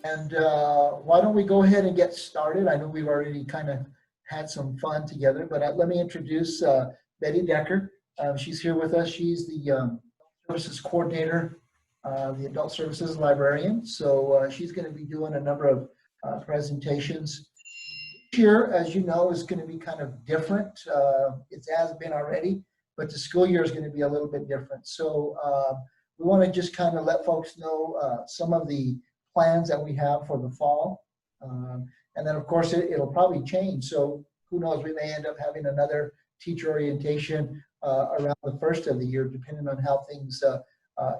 And why don't we go ahead and get started? I know we've already kind of had some fun together, but let me introduce Betty Decker. She's here with us. She's the services coordinator, the adult services librarian. So she's going to be doing a number of presentations. This year, as you know, is going to be kind of different. It has been already, but the school year is going to be a little bit different. So we want to just kind of let folks know some of the plans that we have for the fall. And then of course it'll probably change. So who knows, we may end up having another teacher orientation around the first of the year, depending on how things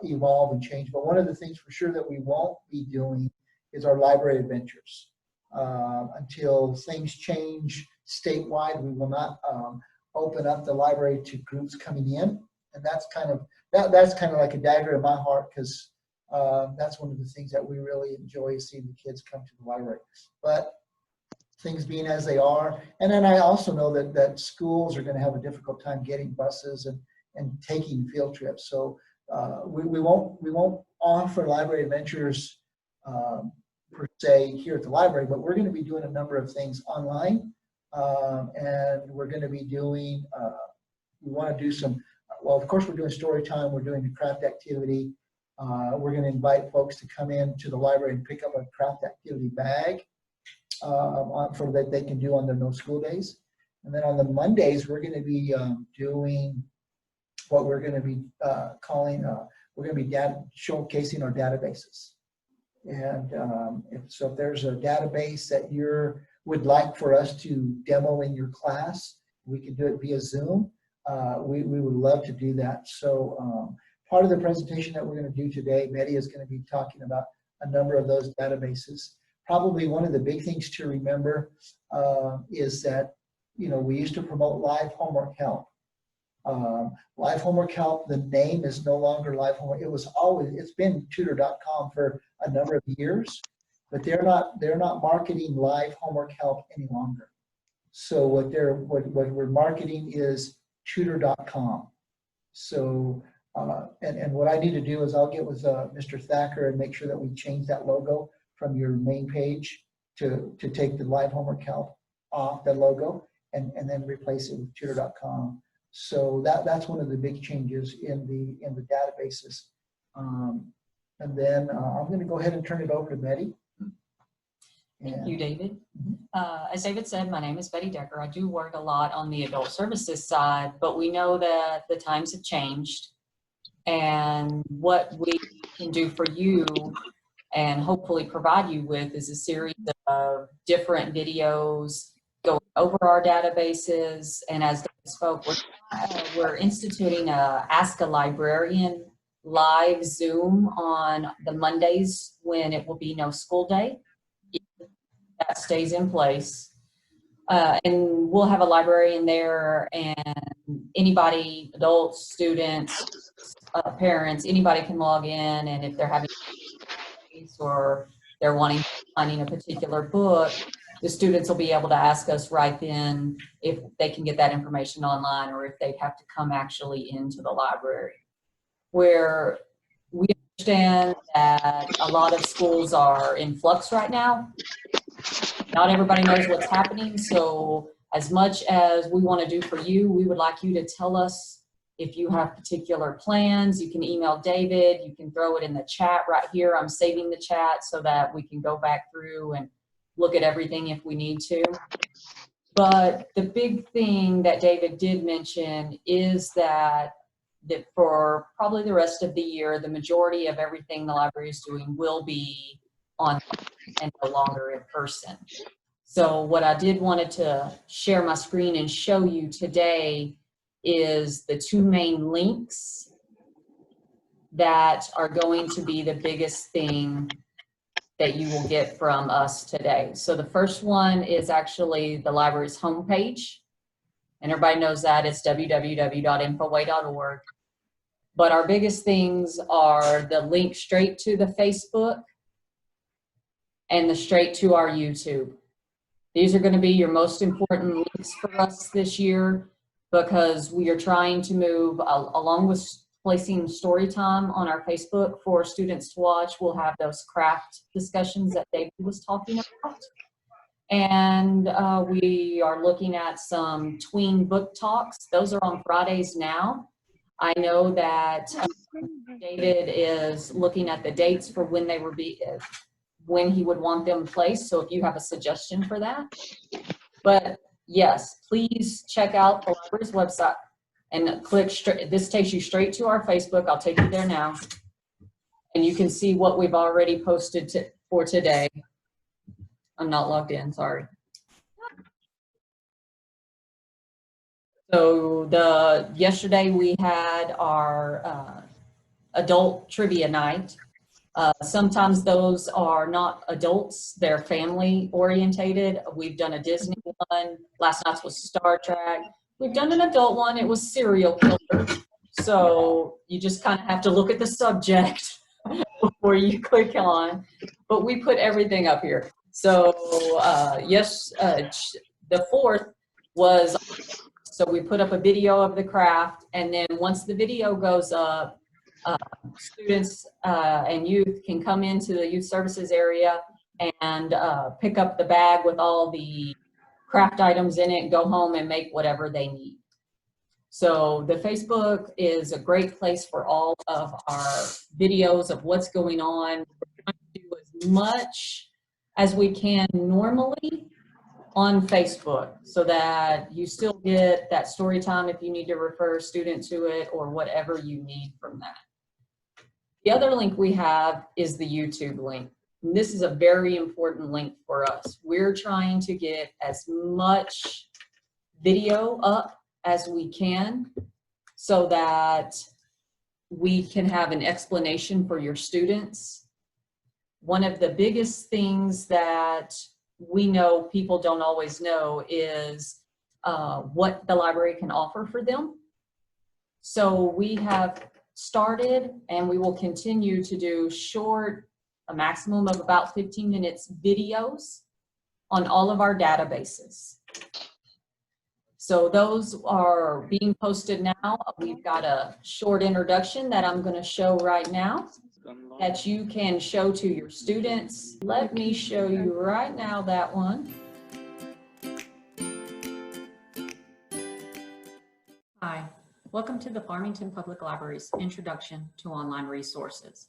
evolve and change. But one of the things for sure that we won't be doing is our library adventures. Until things change statewide, we will not open up the library to groups coming in. And that's kind of like a dagger in my heart, because that's one of the things that we really enjoy, is seeing the kids come to the library. But things being as they are, and then I also know that schools are going to have a difficult time getting buses and taking field trips. So we won't offer library adventures per se here at the library, but we're going to be doing a number of things online, and we're going to be doing. We want to do some. Well, of course, we're doing story time. We're doing the craft activity. We're going to invite folks to come in to the library and pick up a craft activity bag for that they can do on their no school days. And then on the Mondays, we're going to be doing what we're going to be calling, we're going to be showcasing our databases. And if there's a database that you would like for us to demo in your class, we can do it via Zoom. We would love to do that. So part of the presentation that we're going to do today, Betty is going to be talking about a number of those databases. Probably one of the big things to remember is that, you know, we used to promote live homework help. Live homework help, the name is no longer live homework. It's been tutor.com for a number of years, but they're not marketing live homework help any longer. So what we're marketing is tutor.com. So and what I need to do is I'll get with Mr. Thacker and make sure that we change that logo from your main page to take the live homework help off the logo and then replace it with tutor.com. So that's one of the big changes in the databases. And then I'm going to go ahead and turn it over to Betty. Thank you, David. As David said, my name is Betty Decker. I do work a lot on the adult services side, but we know that the times have changed, and what we can do for you and hopefully provide you with is a series of different videos going over our databases. And as David spoke, we're instituting a Ask a Librarian live Zoom on the Mondays when it will be no school day. That stays in place. And we'll have a librarian there, and anybody, adults, students, parents, anybody can log in, and if they're having or they're finding a particular book, the students will be able to ask us right then if they can get that information online or if they'd have to come actually into the library. Where we understand that a lot of schools are in flux right now. Not everybody knows what's happening, so as much as we want to do for you, we would like you to tell us if you have particular plans. You can email David, you can throw it in the chat right here. I'm saving the chat so that we can go back through and look at everything if we need to. But the big thing that David did mention is that for probably the rest of the year, the majority of everything the library is doing will be online and no longer in person. So what I did wanted to share my screen and show you today is the two main links that are going to be the biggest thing that you will get from us today. So the first one is actually the library's homepage, and everybody knows that it's www.infoway.org. But our biggest things are the link straight to the Facebook and the straight to our YouTube. These are going to be your most important links for us this year, because we are trying to move, along with placing story time on our Facebook for students to watch. We'll have those craft discussions that David was talking about. And we are looking at some tween book talks. Those are on Fridays now. I know that David is looking at the dates for when they would be, when he would want them placed. So if you have a suggestion for that. But yes, please check out the library's website and click straight. This takes you straight to our Facebook. I'll take you there now. And you can see what we've already posted for today. I'm not logged in, sorry. So yesterday we had our adult trivia night. Sometimes those are not adults, they're family orientated. We've done a Disney one. Last night's was Star Trek. We've done an adult one. It was serial killer. So you just kind of have to look at the subject before you click on. But we put everything up here. So yes, the fourth was, so we put up a video of the craft, and then once the video goes up, students and youth can come into the youth services area and pick up the bag with all the craft items in it, go home and make whatever they need. So the Facebook is a great place for all of our videos of what's going on. We're trying to do as much as we can normally on Facebook so that you still get that story time if you need to refer a student to it or whatever you need from that. The other link we have is the YouTube link. And this is a very important link for us. We're trying to get as much video up as we can so that we can have an explanation for your students. One of the biggest things that we know people don't always know is what the library can offer for them. So we have started, and we will continue to do short, a maximum of about 15 minutes videos on all of our databases. So those are being posted now. We've got a short introduction that I'm going to show right now that you can show to your students. Let me show you right now that one. Hi, welcome to the Farmington Public Library's Introduction to Online Resources.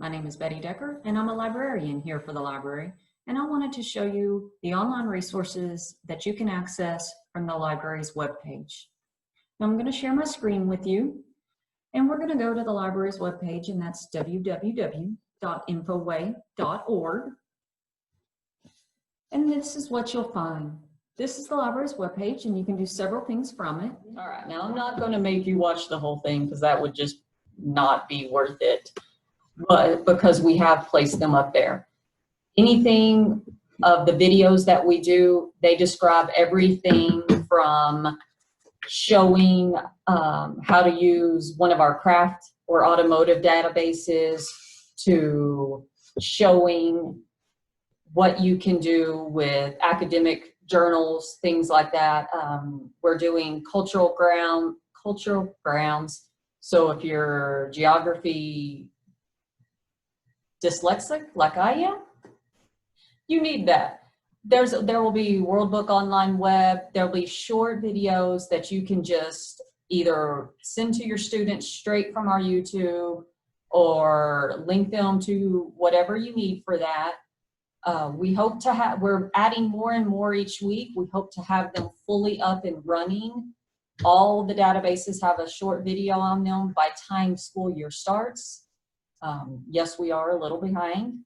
My name is Betty Decker, and I'm a librarian here for the library, and I wanted to show you the online resources that you can access from the library's webpage. Now I'm going to share my screen with you, and we're going to go to the library's webpage, and that's www.infoway.org. And this is what you'll find. This is the library's webpage, and you can do several things from it. All right, now I'm not going to make you watch the whole thing because that would just not be worth it, but because we have placed them up there. Anything of the videos that we do, they describe everything from showing how to use one of our craft or automotive databases to showing what you can do with academic journals, things like that. We're doing cultural grounds. So if you're geography dyslexic like I am, you need that. There will be World Book Online Web. There'll be short videos that you can just either send to your students straight from our YouTube or link them to whatever you need for that. We hope to have, we're adding more and more each week. We hope to have them fully up and running. All the databases have a short video on them by time school year starts. Yes, we are a little behind,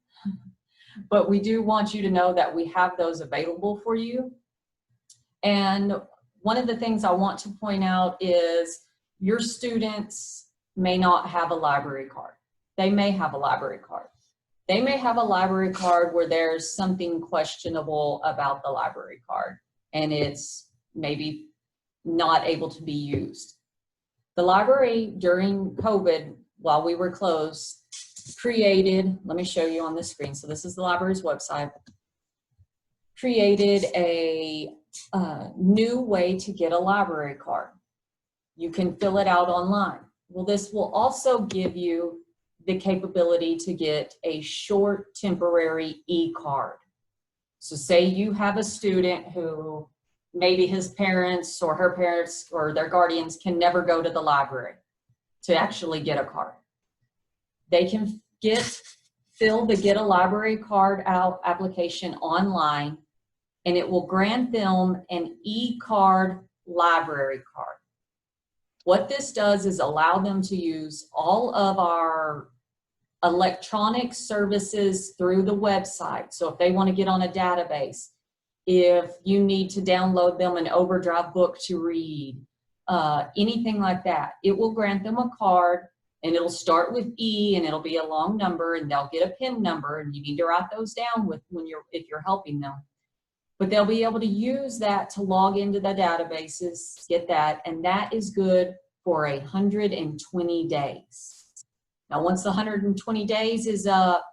but we do want you to know that we have those available for you. And one of the things I want to point out is your students may not have a library card. They may have a library card. They may have a library card where there's something questionable about the library card and it's maybe not able to be used. The library during COVID, while we were closed, created, let me show you on the screen. So this is the library's website, created a new way to get a library card. You can fill it out online. Well, this will also give you the capability to get a short temporary eCard. So say you have a student who maybe his parents or her parents or their guardians can never go to the library to actually get a card. They can fill the Get a Library Card Out application online, and it will grant them an eCard library card. What this does is allow them to use all of our electronic services through the website. So if they want to get on a database, if you need to download them an Overdrive book to read, anything like that, it will grant them a card, and it'll start with E, and it'll be a long number, and they'll get a PIN number, and you need to write those down if you're helping them. But they'll be able to use that to log into the databases, get that, and that is good for 120 days. Now, once the 120 days is up,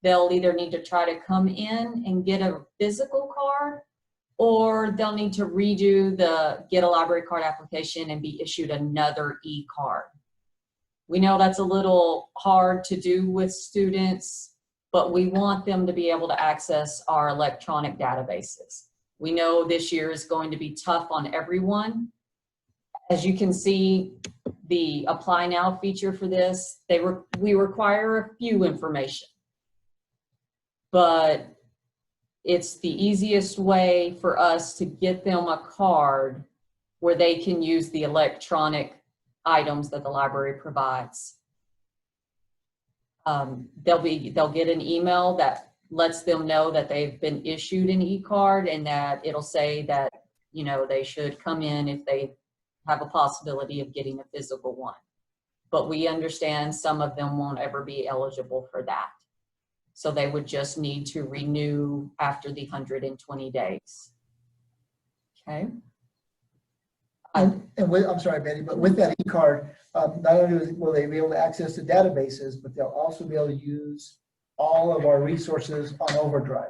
they'll either need to try to come in and get a physical card, or they'll need to redo the Get a Library Card application and be issued another e-card. We know that's a little hard to do with students, but we want them to be able to access our electronic databases. We know this year is going to be tough on everyone. As you can see, the Apply Now feature for this, we require a few information, but it's the easiest way for us to get them a card where they can use the electronic items that the library provides. They'll get an email that lets them know that they've been issued an e-card, and that it'll say that, you know, they should come in if they have a possibility of getting a physical one. But we understand some of them won't ever be eligible for that. So they would just need to renew after the 120 days. Okay. And I'm sorry, Betty, but with that e-card, not only will they be able to access the databases, but they'll also be able to use all of our resources on Overdrive.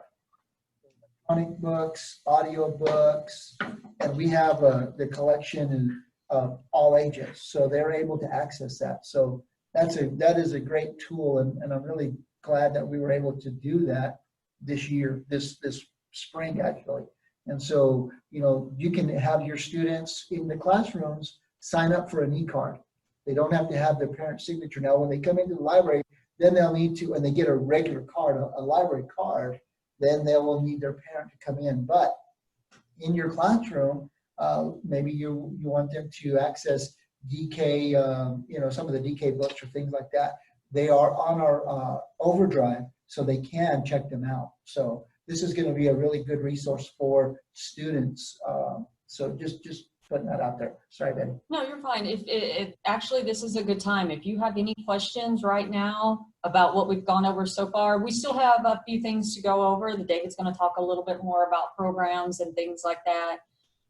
Electronic books, audio books, and we have the collection of all ages, so they're able to access that. So that is a great tool, and I'm really glad that we were able to do that this year, this spring actually. And so, you know, you can have your students in the classrooms sign up for an e-card. They don't have to have their parent's signature. Now, when they come into the library, then they'll need to, and they get a regular card, a library card, then they will need their parent to come in. But in your classroom, maybe you want them to access DK, you know, some of the DK books or things like that. They are on our Overdrive, so they can check them out. So this is going to be a really good resource for students. So just putting that out there. Sorry, Betty. No, you're fine. Actually, this is a good time. If you have any questions right now about what we've gone over so far, we still have a few things to go over. David's going to talk a little bit more about programs and things like that.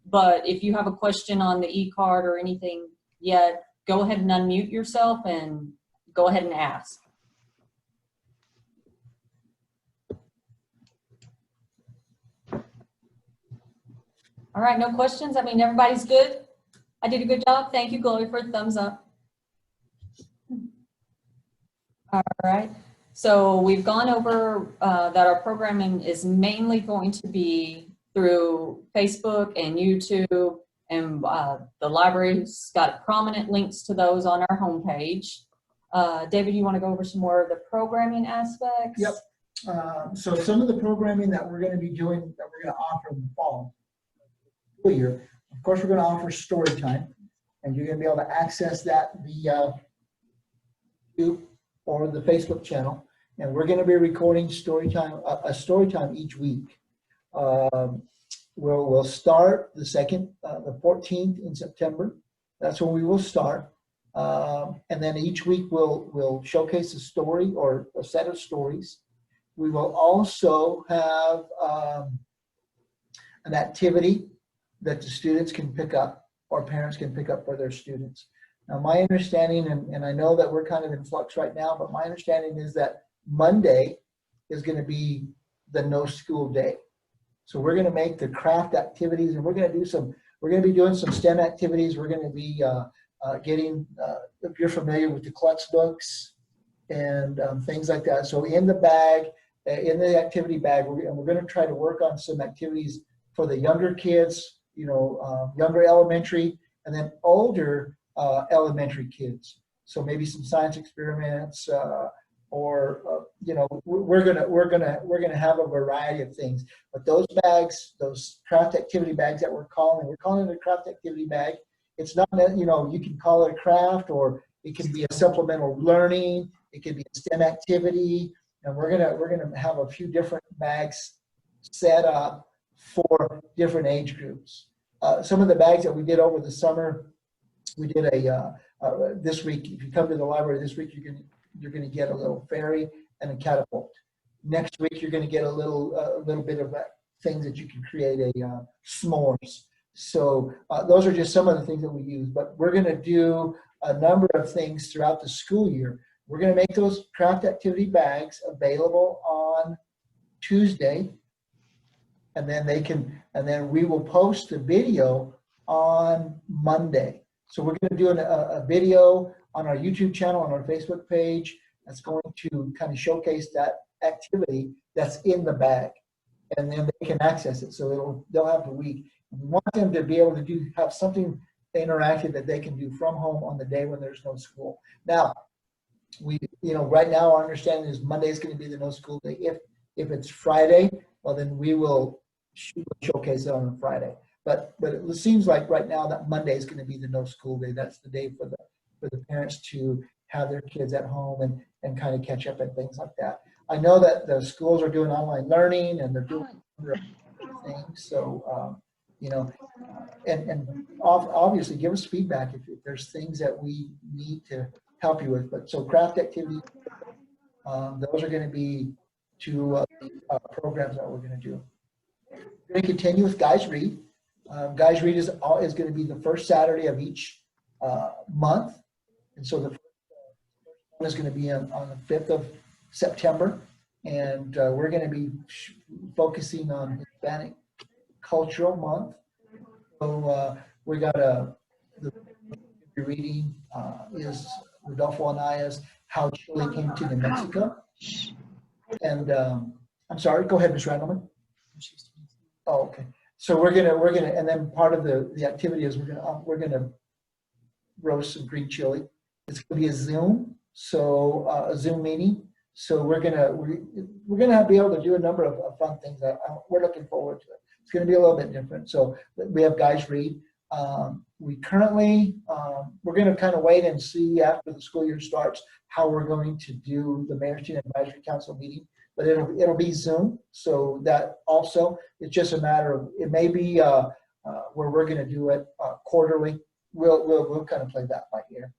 But if you have a question on the e-card or anything yet, go ahead and unmute yourself and go ahead and ask. All right, no questions? I mean, everybody's good? I did a good job? Thank you, Chloe, for a thumbs up. All right, so we've gone over that our programming is mainly going to be through Facebook and YouTube, and the library's got prominent links to those on our homepage. David, you want to go over some more of the programming aspects? Yep. So some of the programming that we're going to be doing, that we're going to offer in the fall year, of course, we're going to offer story time, and you're going to be able to access that via YouTube or the Facebook channel. And we're going to be recording story time, a story time each week. We'll start the 14th in September. That's when we will start. And then each week we'll showcase a story or a set of stories. We will also have an activity that the students can pick up or parents can pick up for their students. Now, my understanding, and I know that we're kind of in flux right now, but my understanding is that Monday is going to be the no school day. So we're going to make the craft activities, and we're going to be doing some STEM activities. We're going to be if you're familiar with the Klutz books and things like that. So in the bag, in the activity bag, we're going to try to work on some activities for the younger kids, younger elementary, and then older elementary kids. So maybe some science experiments, we're gonna have a variety of things. But those bags, those craft activity bags that we're calling it a craft activity bag. It's not that, you can call it a craft, or it can be a supplemental learning. It could be a STEM activity, and we're gonna have a few different bags set up for different age groups. Some of the bags that we did over the summer, we did this week. If you come to the library this week, you're gonna get a little fairy and a catapult. Next week, you're gonna get a little bit of things that you can create s'mores. So those are just some of the things that we use, but we're gonna do a number of things throughout the school year. We're gonna make those craft activity bags available on Tuesday, and then we will post the video on Monday. So we're going to do a video on our YouTube channel, on our Facebook page, that's going to kind of showcase that activity that's in the bag, and then they can access it. So they'll have the week. We want them to be able to have something interactive that they can do from home on the day when there's no school. Now, right now our understanding is Monday is going to be the no school day. If it's Friday, well, then we will showcase it on a Friday. But it seems like right now that Monday is going to be the no school day. That's the day for the parents to have their kids at home and kind of catch up and things like that. I know that the schools are doing online learning, and they're doing things. So, and obviously give us feedback if there's things that we need to help you with. But so craft activities, those are going to be two programs that we're going to do. We're going to continue with Guys Read. Guys Read is going to be the first Saturday of each month. And so the first one is going to be on the 5th of September. And we're going to be focusing on Hispanic Cultural Month. So we got the reading is Rodolfo Anaya's How Chile Came to New Mexico. And I'm sorry, go ahead, Ms. Randleman. Oh, okay. So we're gonna, and then part of the activity is we're gonna roast some green chili. It's gonna be a Zoom, so a Zoom meeting. So we're gonna be able to do a number of fun things that we're looking forward to it. It's gonna be a little bit different. So we have Guys Read. We currently, we're gonna kind of wait and see after the school year starts how we're going to do the Mayor Student Advisory Council meeting. But it'll be Zoom, so that also, it's just a matter of, it may be where we're going to do it quarterly. We'll kind of play that by ear.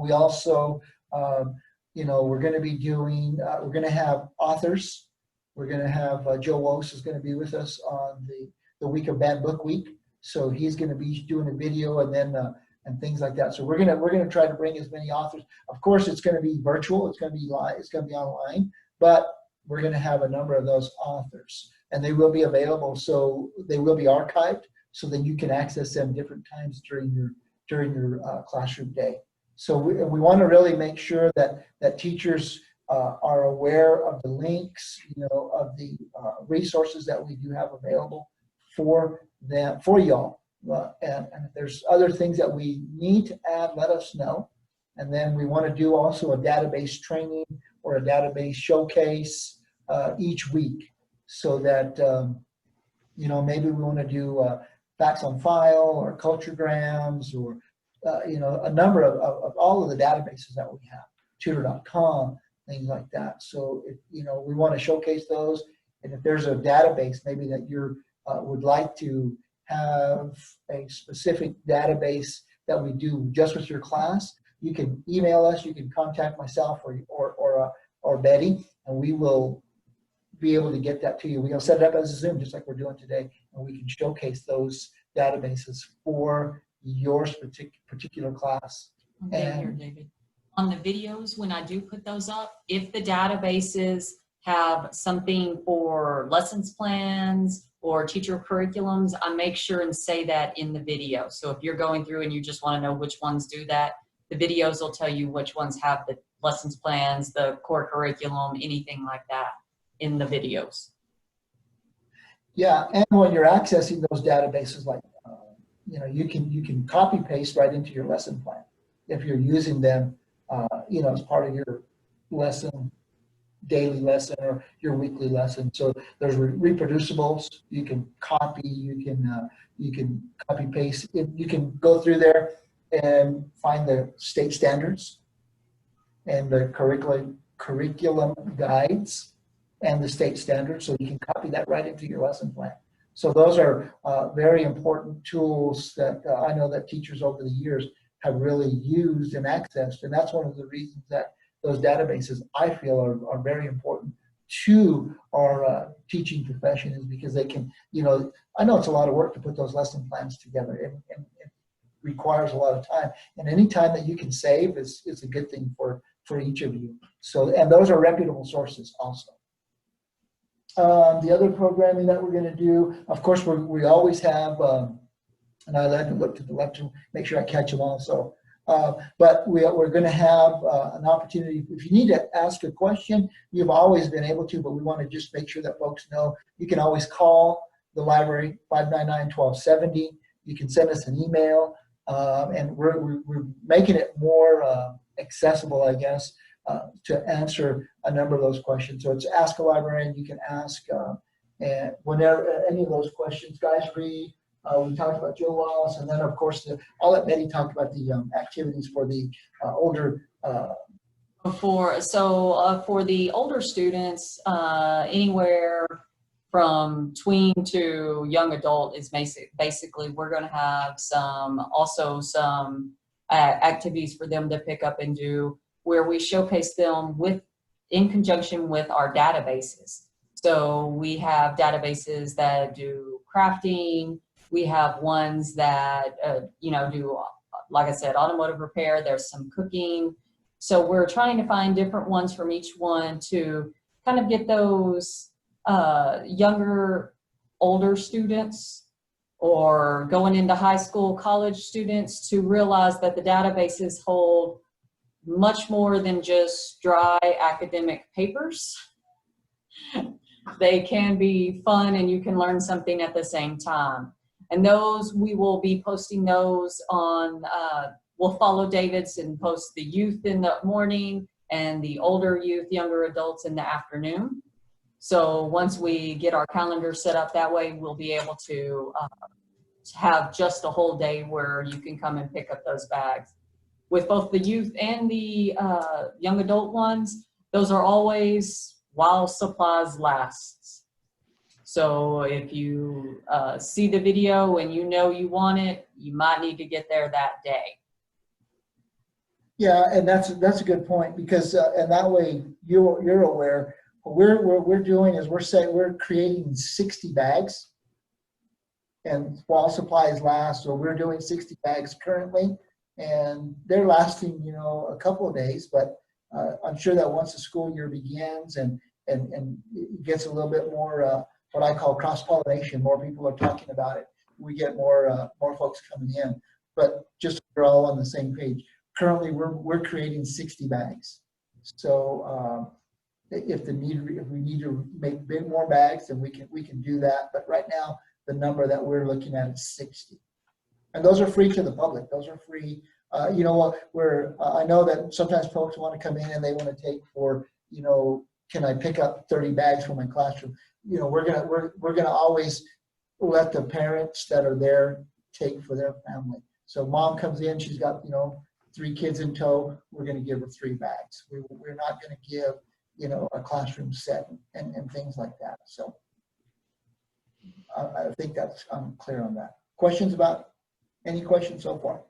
We also, we're going to be doing, we're going to have authors. We're going to have Joe Wose is going to be with us on the week of Bad Book Week. So he's going to be doing a video and then and things like that. So we're going to try to bring as many authors. Of course, it's going to be virtual. It's going to be live. It's going to be online, but we're going to have a number of those authors, and they will be available. So they will be archived, so then you can access them different times during your classroom day. So we want to really make sure that teachers are aware of the links, of the resources that we do have available for them, for y'all. And if there's other things that we need to add, let us know. And then we want to do also a database training or a database showcase each week, so that maybe we want to do facts on file or culturegrams or a number of all of the databases that we have, tutor.com, things like that. So we want to showcase those, and if there's a database maybe that you would like to have a specific database that we do just with your class, you can email us, you can contact myself or Betty, and we will be able to get that to you. We'll set it up as a Zoom, just like we're doing today, and we can showcase those databases for your particular class. David. On the videos, when I do put those up, if the databases have something for lessons plans or teacher curriculums, I make sure and say that in the video. So if you're going through and you just want to know which ones do that, the videos will tell you which ones have the lessons plans, the core curriculum, anything like that in the videos. Yeah, and when you're accessing those databases, like you can copy paste right into your lesson plan if you're using them, as part of your lesson, daily lesson or your weekly lesson. So there's reproducibles. You can copy. You can copy paste. You can go through there and find the state standards and the curriculum guides and the state standards, so you can copy that right into your lesson plan. So those are very important tools that I know that teachers over the years have really used and accessed, and that's one of the reasons that those databases, I feel, are very important to our teaching profession, is because they can, I know it's a lot of work to put those lesson plans together, and it requires a lot of time, and any time that you can save is a good thing for each of you. So, and those are reputable sources also. The other programming that we're going to do, of course, we always have, and I like to look to the left to make sure I catch them all. So, but we're going to have an opportunity. If you need to ask a question, you've always been able to, but we want to just make sure that folks know you can always call the library, 599-1270. You can send us an email, and we're making it more accessible, I guess, to answer a number of those questions. So it's Ask a Librarian. You can ask and whenever any of those questions. Guys, read. We talked about Joe Wallace, and then of course I'll let Betty talk about the activities for the older. For the older students, anywhere from tween to young adult is basically we're going to have some activities for them to pick up and do, where we showcase them in conjunction with our databases. So we have databases that do crafting. We have ones that, do, like I said, automotive repair. There's some cooking. So we're trying to find different ones from each one to kind of get those younger, older students or going into high school, college students to realize that the databases hold much more than just dry academic papers. They can be fun and you can learn something at the same time. And those, we will be posting those on, we'll follow David's and post the youth in the morning and the older youth, younger adults in the afternoon. So once we get our calendar set up that way, we'll be able to have just a whole day where you can come and pick up those bags. With both the youth and the young adult ones, those are always while supplies lasts. So if you see the video and you know you want it, you might need to get there that day. Yeah, and that's a good point, because and that way you're aware. What we're doing is we're creating 60 bags, and while supplies last, so we're doing 60 bags currently, and they're lasting a couple of days. But I'm sure that once the school year begins and it gets a little bit more what I call cross-pollination, more people are talking about it, we get more folks coming in. But just so we're all on the same page, currently we're creating 60 bags. So if we need to make a bit more bags, then we can do that. But right now the number that we're looking at is 60, and those are free to the public. Those are free. I know that sometimes folks want to come in and they want to take for can I pick up 30 bags for my classroom? We're gonna always let the parents that are there take for their family. So mom comes in, she's got 3 kids in tow. We're going to give her 3 bags. We're not going to give a classroom set and things like that. So I think I'm clear on that. Any questions so far?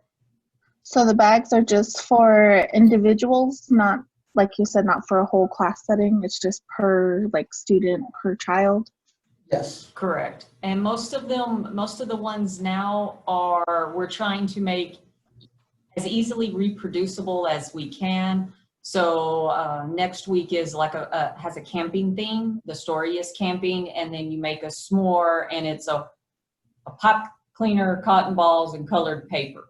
So the bags are just for individuals, not, like you said, not for a whole class setting. It's just per student, per child. Yes. Correct. And most of the ones now we're trying to make as easily reproducible as we can. So next week is like has a camping theme. The story is camping, and then you make a s'more, and it's a pipe cleaner, cotton balls, and colored paper.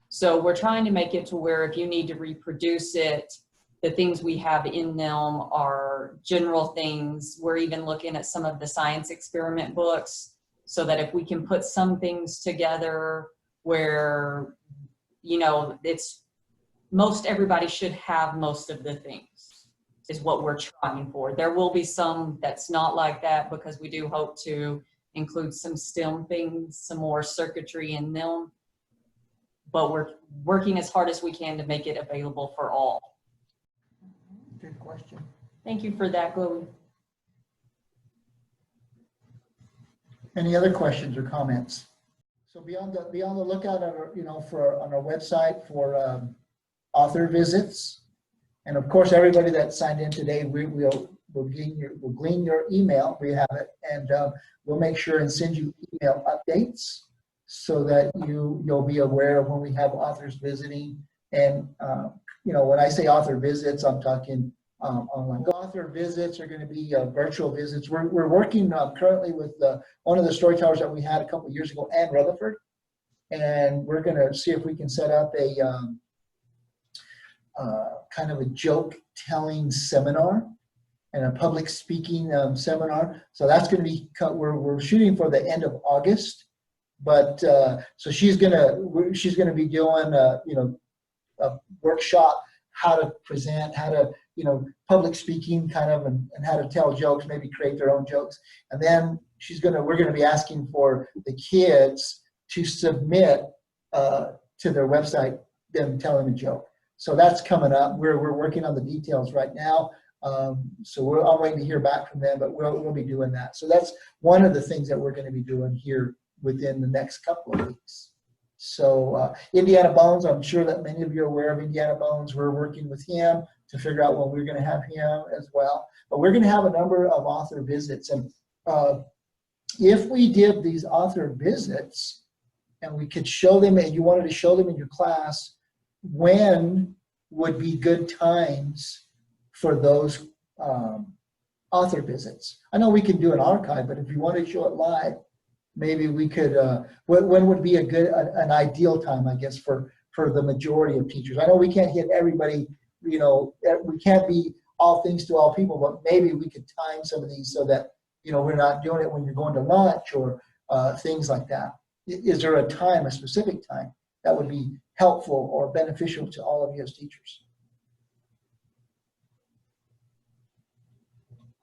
So we're trying to make it to where if you need to reproduce it, the things we have in them are general things. We're even looking at some of the science experiment books so that if we can put some things together where, you know, most everybody should have most of the things is what we're trying for. There will be some that's not like that because we do hope to include some STEM things, some more circuitry in them. But we're working as hard as we can to make it available for all. Good question. Thank you for that, Chloe. Any other questions or comments? So be on the lookout on our, on our website for author visits, and of course everybody that signed in today, we'll glean your email. We have it, and we'll make sure and send you email updates so that you'll be aware of when we have authors visiting. And when I say author visits, I'm talking online. Author visits are going to be virtual visits. We're working currently with one of the storytellers that we had a couple of years ago, Ann Rutherford, and we're going to see if we can set up a kind of a joke telling seminar and a public speaking seminar. So that's going to be, we're shooting for the end of August, but so she's going to be doing a workshop, how to present, how to public speaking kind of, and how to tell jokes, maybe create their own jokes. And then we're going to be asking for the kids to submit to their website them telling a joke. So that's coming up. We're working on the details right now. So I'm waiting to hear back from them, but we'll be doing that. So that's one of the things that we're going to be doing here within the next couple of weeks. So Indiana Bones, I'm sure that many of you are aware of Indiana Bones. We're working with him to figure out when we're going to have him as well. But we're going to have a number of author visits. And if we did these author visits and we could show them, and you wanted to show them in your class, when would be good times for those author visits? I know we can do an archive, but if you want to show it live, maybe we could, when would be an ideal time, I guess, for the majority of teachers? I know we can't hit everybody, we can't be all things to all people, but maybe we could time some of these so that, we're not doing it when you're going to lunch or things like that. Is there a time, a specific time, that would be helpful or beneficial to all of you as teachers?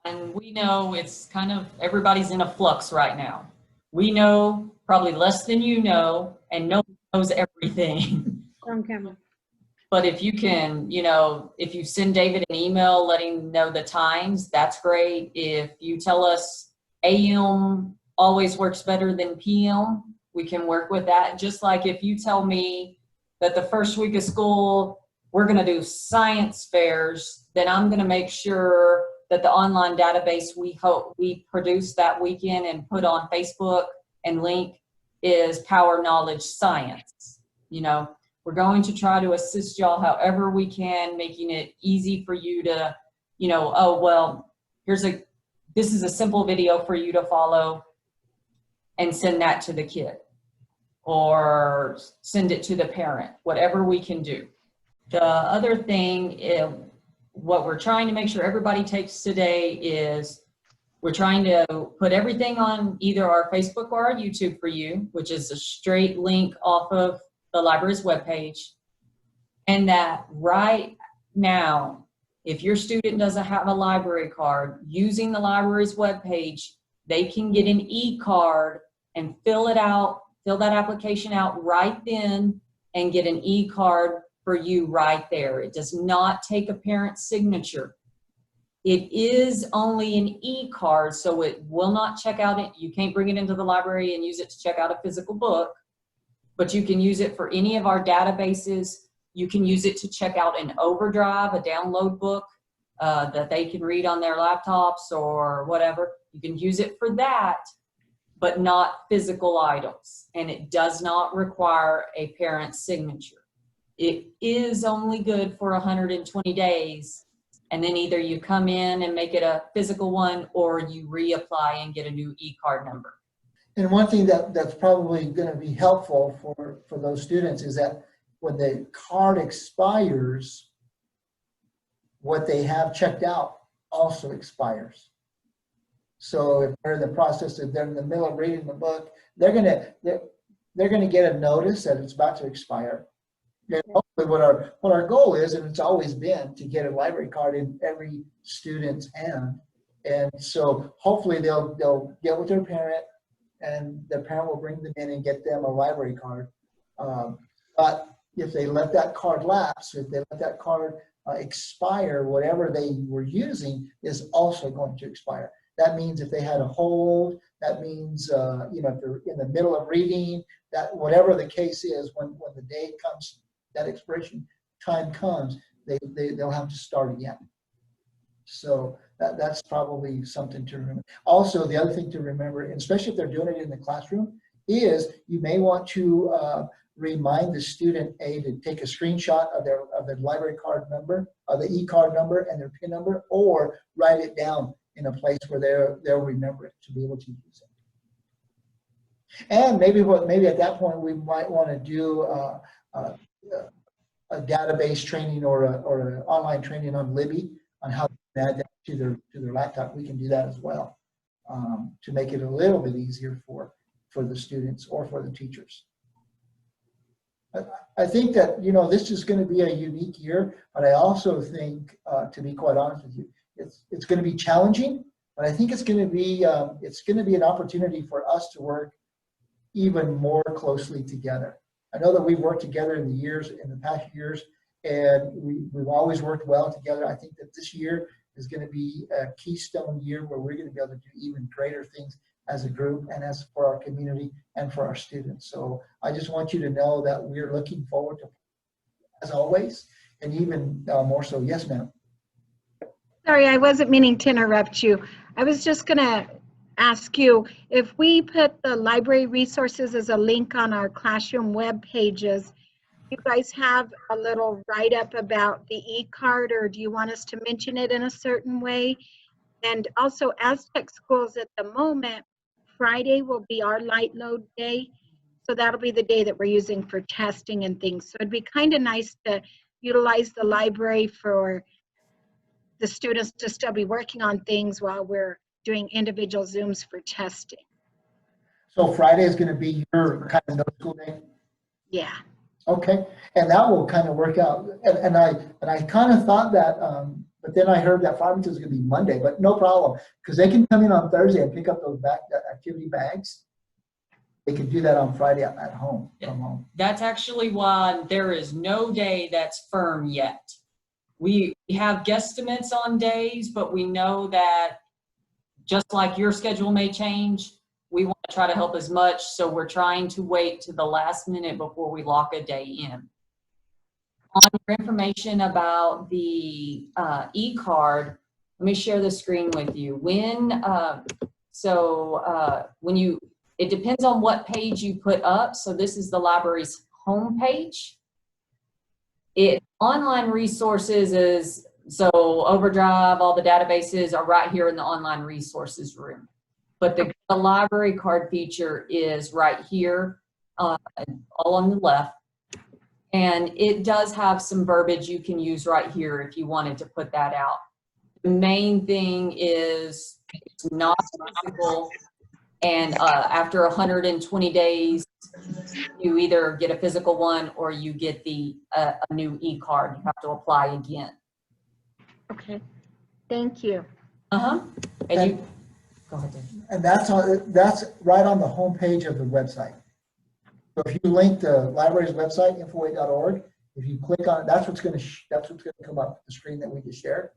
And we know it's kind of, everybody's in a flux right now. We know probably less than you know, and no one knows everything. Okay. But if you can, if you send David an email letting him know the times, that's great. If you tell us AM always works better than PM, we can work with that. Just like if you tell me that the first week of school, we're going to do science fairs, then I'm going to make sure that the online database we produce that weekend and put on Facebook and link is Power Knowledge Science. We're going to try to assist y'all however we can, making it easy for you to, oh, well, this is a simple video for you to follow and send that to the kid or send it to the parent, whatever we can do. The other thing is, what we're trying to make sure everybody takes today is we're trying to put everything on either our Facebook or our YouTube for you, which is a straight link off of the library's webpage. And that right now, if your student doesn't have a library card, using the library's webpage, they can get an eCard and fill that application out right then and get an eCard for you right there. It does not take a parent's signature. It is only an eCard, so it will not check out. You can't bring it into the library and use it to check out a physical book, but you can use it for any of our databases. You can use it to check out an Overdrive, a download book that they can read on their laptops or whatever. You can use it for that, but not physical items. And it does not require a parent's signature. it is only good for 120 days. And then either you come in and make it a physical one, or you reapply and get a new eCard number. And one thing that's probably going to be helpful for those students is that when the card expires, what they have checked out also expires. So if they're in the process, if they're in the middle of reading the book, they're gonna get a notice that it's about to expire. And hopefully what our goal is, and it's always been, to get a library card in every student's hand. And so hopefully they'll get with their parent, and the parent will bring them in and get them a library card. But if they let that card lapse, if they let that card expire, whatever they were using is also going to expire. That means if they had a hold, that means, you know, if they're in the middle of reading, that whatever the case is, when the day comes, that expiration time comes, they'll have to start again. So that's probably something to remember. Also, the other thing to remember, and especially if they're doing it in the classroom, is you may want to remind the student to take a screenshot of their library card number, the eCard number and their PIN number, or write it down in a place where they'll remember it to be able to use it. And maybe at that point we might want to do a database training or an online training on Libby on how to add that to their laptop. We can do that as well, to make it a little bit easier for the students or for the teachers. I think that, you know, this is going to be a unique year, but I also think, to be quite honest with you, it's going to be challenging, but I think it's going to be an opportunity for us to work even more closely together. I know that we've worked together in the past years, and we've always worked well together. I think that this year is going to be a keystone year where we're going to be able to do even greater things as a group and as for our community and for our students. So I just want you to know that we're looking forward to, as always, and even more so. Yes, ma'am. Sorry, I wasn't meaning to interrupt you. I was just going to ask you, if we put the library resources as a link on our classroom web pages, you guys have a little write-up about the eCard, or do you want us to mention it in a certain way? And also, Aztec Schools at the moment, Friday will be our light load day. So that'll be the day that we're using for testing and things. So it'd be kind of nice to utilize the library for the students to still be working on things while we're doing individual Zooms for testing. So Friday is going to be your kind of no school day? Yeah. Okay, and that will kind of work out. And I kind of thought that, but then I heard that Farmington was going to be Monday, but no problem, because they can come in on Thursday and pick up those activity bags. They can do that on Friday at home, from home. That's actually why there is no day that's firm yet. We have guesstimates on days, but we know that just like your schedule may change, we want to try to help as much. So we're trying to wait to the last minute before we lock a day in. On your information about the eCard, let me share the screen with you. It depends on what page you put up. So this is the library's home page. Online resources is, so Overdrive, all the databases are right here in the online resources room. But the library card feature is right here, all on the left. And it does have some verbiage you can use right here if you wanted to put that out. The main thing is it's not physical, and after 120 days, you either get a physical one or you get a new eCard. You have to apply again. Okay, thank you. And you go ahead, Dave. And that's right on the home page of the website. So if you link the library's website, info8.org, if you click on it, that's what's going to come up the screen that we just shared.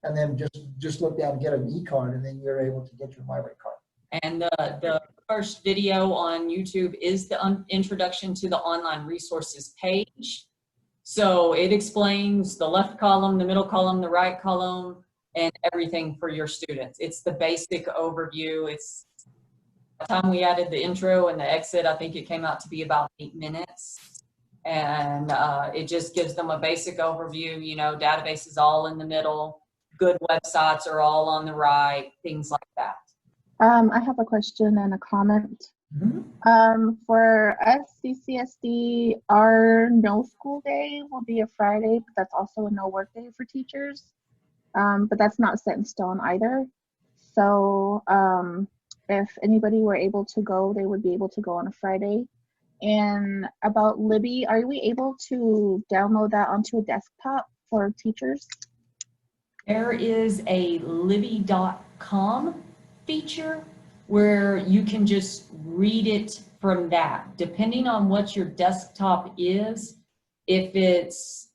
And then just look down and get an eCard, and then you're able to get your library card. And the first video on YouTube is the introduction to the online resources page. So it explains the left column, the middle column, the right column, and everything for your students. It's the basic overview. It's by the time we added the intro and the exit, I think it came out to be about 8 minutes. And it just gives them a basic overview, you know, database is all in the middle, good websites are all on the right, things like that. I have a question and a comment. For us, CCSD, our no school day will be a Friday, but that's also a no work day for teachers. But that's not set in stone either. So if anybody were able to go, they would be able to go on a Friday. And about Libby, are we able to download that onto a desktop for teachers? There is a Libby.com feature where you can just read it from that. Depending on what your desktop is, if it's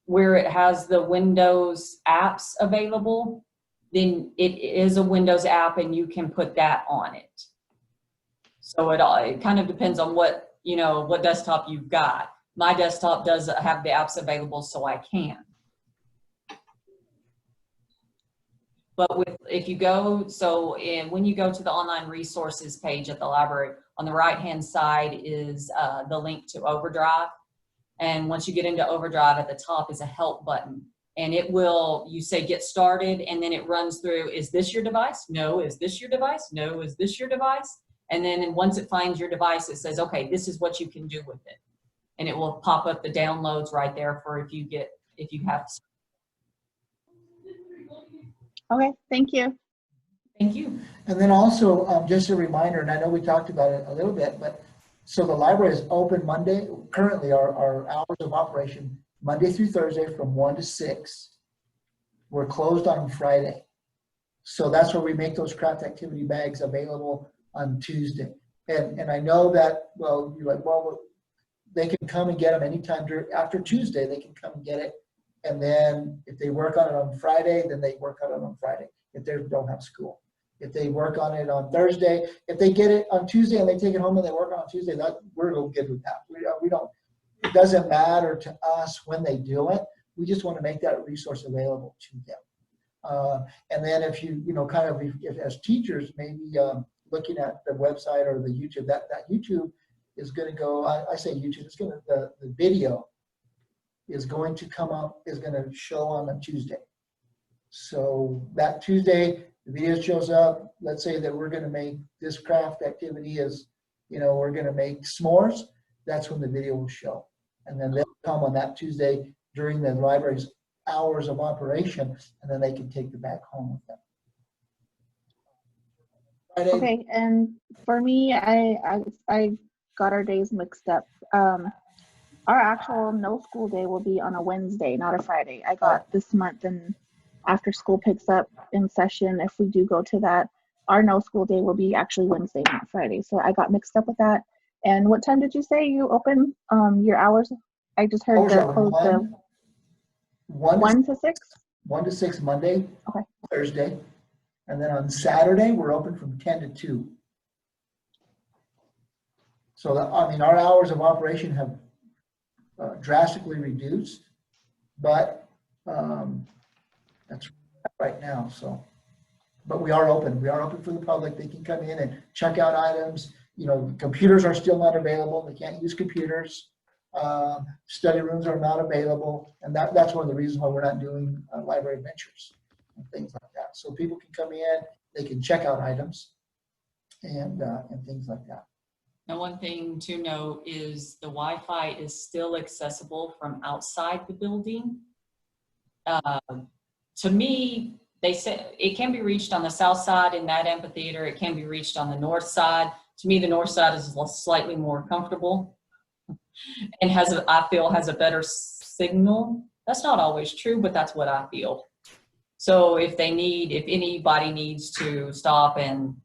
where it has the Windows apps available, then it is a Windows app and you can put that on it. So it kind of depends on what, you know, what desktop you've got. My desktop does have the apps available, so I can. But if you go, when you go to the online resources page at the library, on the right-hand side is the link to Overdrive. And once you get into Overdrive, at the top is a help button. And it will, you say get started, and then it runs through, is this your device? No. Is this your device? No. Is this your device? And then once it finds your device, it says, okay, this is what you can do with it. And it will pop up the downloads right there for if you have. Okay, thank you. Thank you. And then also, just a reminder, and I know we talked about it a little bit, but so the library is open Monday. Currently, our hours of operation, Monday through Thursday from 1 to 6. We're closed on Friday. So that's where we make those craft activity bags available on Tuesday. And I know that, well, you're like, well, they can come and get them anytime after Tuesday, they can come and get it. And then if they work on it on Friday, then they work on it on Friday if they don't have school. If they work on it on Thursday, if they get it on Tuesday and they take it home and they work on Tuesday, we're good with that. We don't, it doesn't matter to us when they do it. We just want to make that resource available to them. And then if you kind of, if as teachers, maybe looking at the website or the YouTube, that YouTube is going to go, I say YouTube, it's going to, the video is going to come up, is going to show on a Tuesday. So that Tuesday, the video shows up. Let's say that we're going to make this craft activity is, we're going to make s'mores. That's when the video will show. And then they'll come on that Tuesday during the library's hours of operation, and then they can take the bag home with them. Friday. Okay, and for me, I got our days mixed up. Our actual no school day will be on a Wednesday, not a Friday. I got this month, and after school picks up in session, if we do go to that, our no school day will be actually Wednesday, not Friday. So I got mixed up with that. And what time did you say you open your hours? I just heard the close the 1 to 6? 1 to 6 Monday, okay. Thursday. And then on Saturday, we're open from 10 to 2. So, our hours of operation have drastically reduced, but that's right now. So, but we are open. We are open for the public. They can come in and check out items. Computers are still not available. They can't use computers. Study rooms are not available, and that's one of the reasons why we're not doing library adventures and things like that. So people can come in, they can check out items, and things like that. Now, one thing to note is the Wi-Fi is still accessible from outside the building. To me, they said it can be reached on the south side in that amphitheater. It can be reached on the north side. To me, the north side is slightly more comfortable and I feel has a better signal. That's not always true, but that's what I feel. So if anybody needs to stop and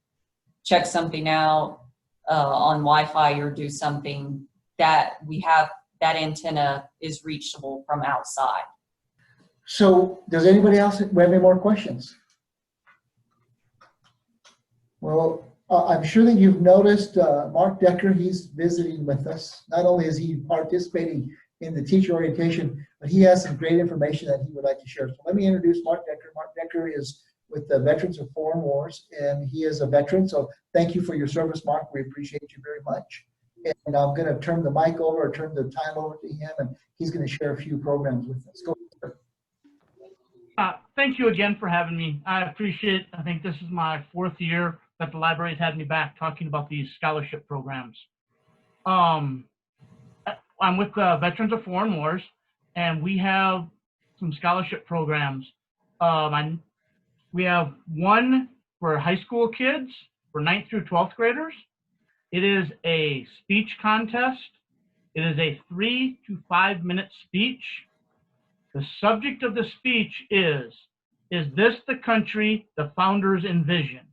check something out on Wi-Fi or do something, that we have, that antenna is reachable from outside. So does anybody else have any more questions? Well, I'm sure that you've noticed Mark Decker, he's visiting with us. Not only is he participating in the teacher orientation, but he has some great information that he would like to share. So let me introduce Mark Decker. Mark Decker is with the Veterans of Foreign Wars, and he is a veteran. So thank you for your service, Mark. We appreciate you very much. And I'm going to turn the mic over, or turn the time over to him, and he's going to share a few programs with us. Go ahead. Thank you again for having me. I appreciate it. I think this is my 4th year that the library's had me back talking about these scholarship programs. I'm with Veterans of Foreign Wars, and we have some scholarship programs. We have one for high school kids, for 9th through 12th graders. It is a speech contest. It is a 3 to 5 minute speech. The subject of the speech is this the country the founders envisioned?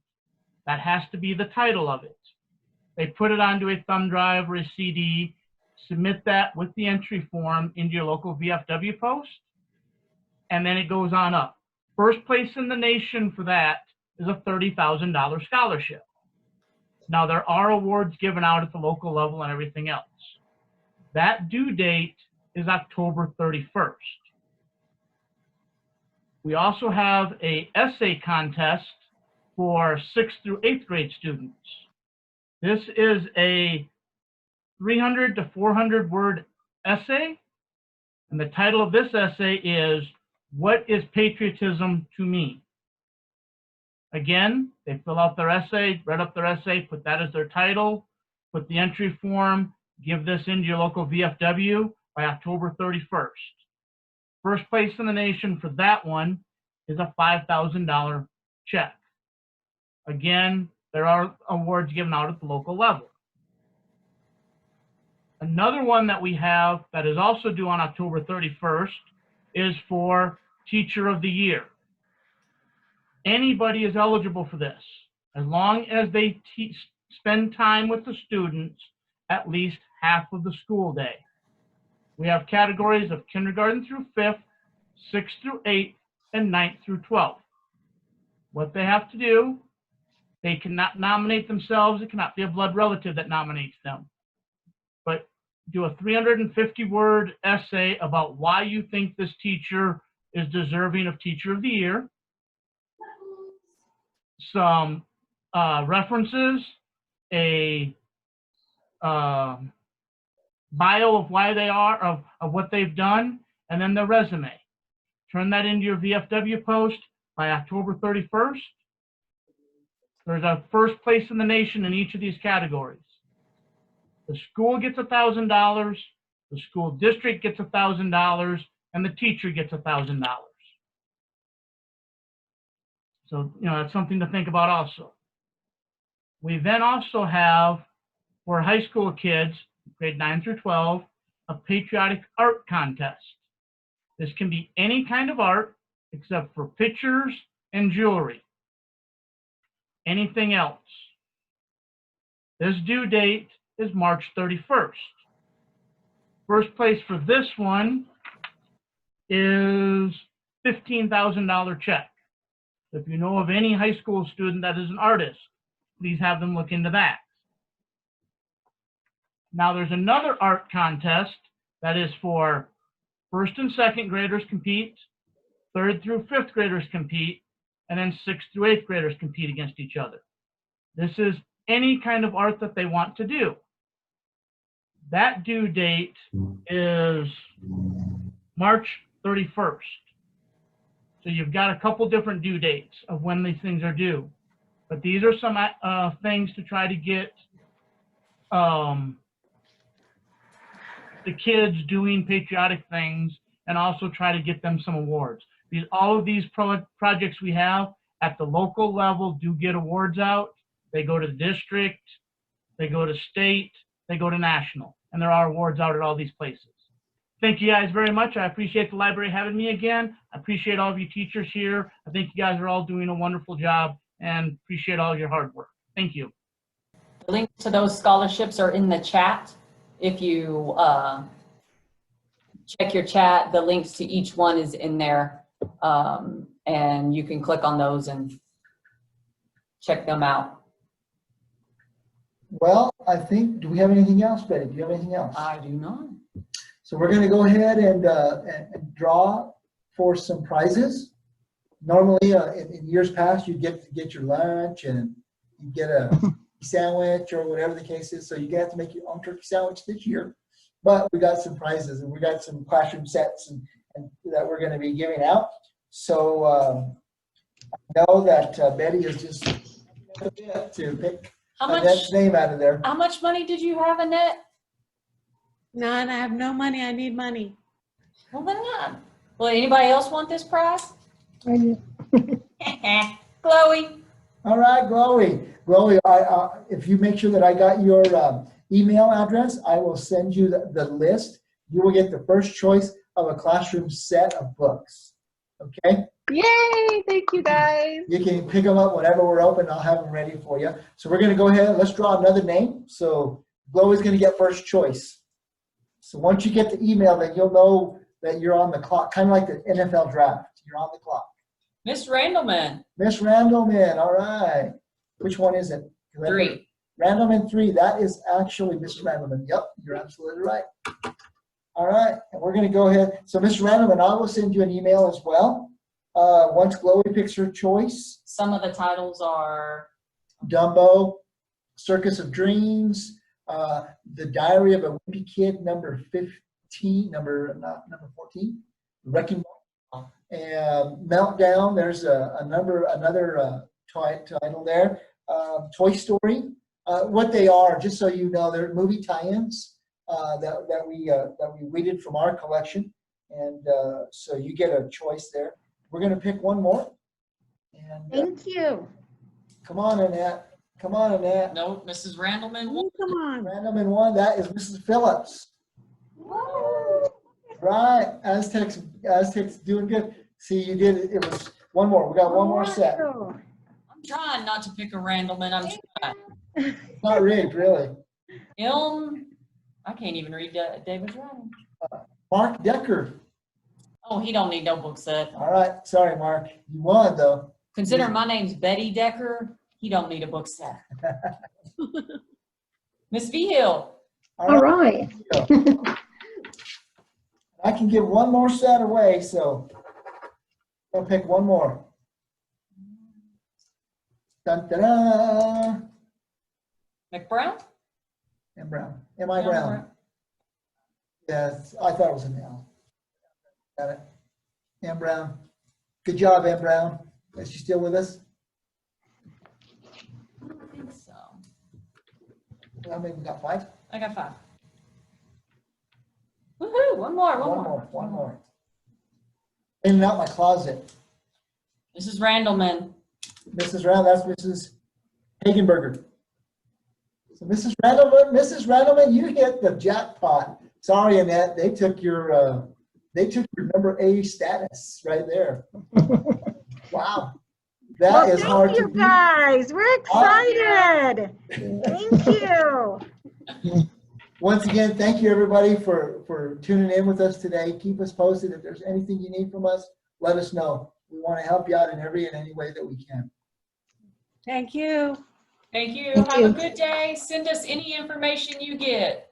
That has to be the title of it. They put it onto a thumb drive or a CD, submit that with the entry form into your local VFW post, and then it goes on up. First place in the nation for that is a $30,000 scholarship. Now, there are awards given out at the local level and everything else. That due date is October 31st. We also have an essay contest for 6th through 8th grade students. This is a 300 to 400 word essay, and the title of this essay is, "What is Patriotism to Me?" Again, they fill out their essay, read up their essay, put that as their title, put the entry form, give this into your local VFW by October 31st. First place in the nation for that one is a $5,000 check. Again, there are awards given out at the local level. Another one that we have that is also due on October 31st is for Teacher of the Year. Anybody is eligible for this, as long as they spend time with the students at least half of the school day. We have categories of kindergarten through 5th, 6th through 8th, and 9th through 12th. What they have to do, they cannot nominate themselves. It cannot be a blood relative that nominates them. But do a 350-word essay about why you think this teacher is deserving of Teacher of the Year. Some references, a bio of why they are, of what they've done, and then their resume. Turn that into your VFW post by October 31st. There's a first place in the nation in each of these categories. The school gets $1,000, the school district gets $1,000, and the teacher gets $1,000. So, that's something to think about also. We then also have, for high school kids, grade 9 through 12, a patriotic art contest. This can be any kind of art except for pictures and jewelry. Anything else. This due date is March 31st. First place for this one is $15,000 check. If you know of any high school student that is an artist, please have them look into that. Now there's another art contest that is for 1st and 2nd graders compete, 3rd through 5th graders compete, and then 6th through 8th graders compete against each other. This is any kind of art that they want to do. That due date is March 31st. So you've got a couple different due dates of when these things are due. But these are some things to try to get the kids doing patriotic things and also try to get them some awards. All of these projects we have at the local level do get awards out. They go to the district, they go to state, they go to national, and there are awards out at all these places. Thank you guys very much. I appreciate the library having me again. I appreciate all of you teachers here. I think you guys are all doing a wonderful job and appreciate all your hard work. Thank you. The links to those scholarships are in the chat. If you check your chat, the links to each one is in there, and you can click on those and check them out. Well, I think, do we have anything else, Betty? Do you have anything else? I do not. So we're going to go ahead and draw for some prizes. Normally, in years past, you get your lunch and you get a sandwich or whatever the case is. So you have to make your own turkey sandwich this year. But we got some prizes and we got some classroom sets and that we're going to be giving out. So I know that Betty is just to pick How Annette's much, name out of there. how much money did you have, Annette? None, I have no money, I need money. Well, then none. Will anybody else want this prize? Chloe. All right, Chloe. Chloe, if you make sure that I got your email address, I will send you the list. You will get the first choice of a classroom set of books. Okay? Yay! Thank you guys. You can pick them up whenever we're open. I'll have them ready for you. So we're going to go ahead and let's draw another name. So Chloe's going to get first choice. So once you get the email, then you'll know that you're on the clock, kind of like the NFL draft. You're on the clock. Miss Randleman. Miss Randleman, all right. Which one is it? 3. Randleman 3, that is actually Miss Randleman. Yep, you're absolutely right. All right, and we're going to go ahead. So Miss Randleman, I will send you an email as well. Once Chloe picks her choice. Some of the titles are Dumbo, Circus of Dreams, The Diary of a Wimpy Kid, number 15, number 14, Wrecking Ball, and Meltdown. There's another title there. Toy Story. What they are, just so you know, they're movie tie-ins that we weeded from our collection, and so you get a choice there. We're going to pick one more. And Thank you. come on, Annette. Come on, Annette. no, Mrs. Randleman. Oh, come on. Random in one. That is Mrs. Phillips. Right. Aztecs doing good. See, you did it. It was one more. We got one more set. Wonderful. I'm trying not to pick a Randleman. I'm trying. It's not rigged, really. I can't even read David's writing. Mark Decker. Oh, he don't need no book set. All right. Sorry, Mark. You won, though. Considering my name's Betty Decker, he don't need a book set. Miss V Hill. All right. I can give one more set away, so I'll pick one more. Dun, da, da. McBrown? M. Brown. M.I. Brown. Yes, I thought it was an L. Got it. M. Brown. Good job, M. Brown. Is she still with us? I don't think so. Well, maybe we got 5. I got 5. Woohoo! One more. One more. In and out my closet. Mrs. Randleman. Mrs. Randall, that's Mrs. Hagenberger. So Mrs. Randleman, you hit the jackpot. Sorry, Annette, they took your number A status right there. Wow. That is hard to Thank you guys. We're excited. Thank you. Once again, thank you everybody for tuning in with us today. Keep us posted. If there's anything you need from us, let us know. We want to help you out in any way that we can. Thank you. Thank you. Have a good day. Send us any information you get.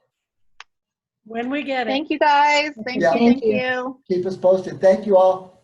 When we get it. Thank you guys. Thank Yeah. you. Thank you. Keep us posted. Thank you all.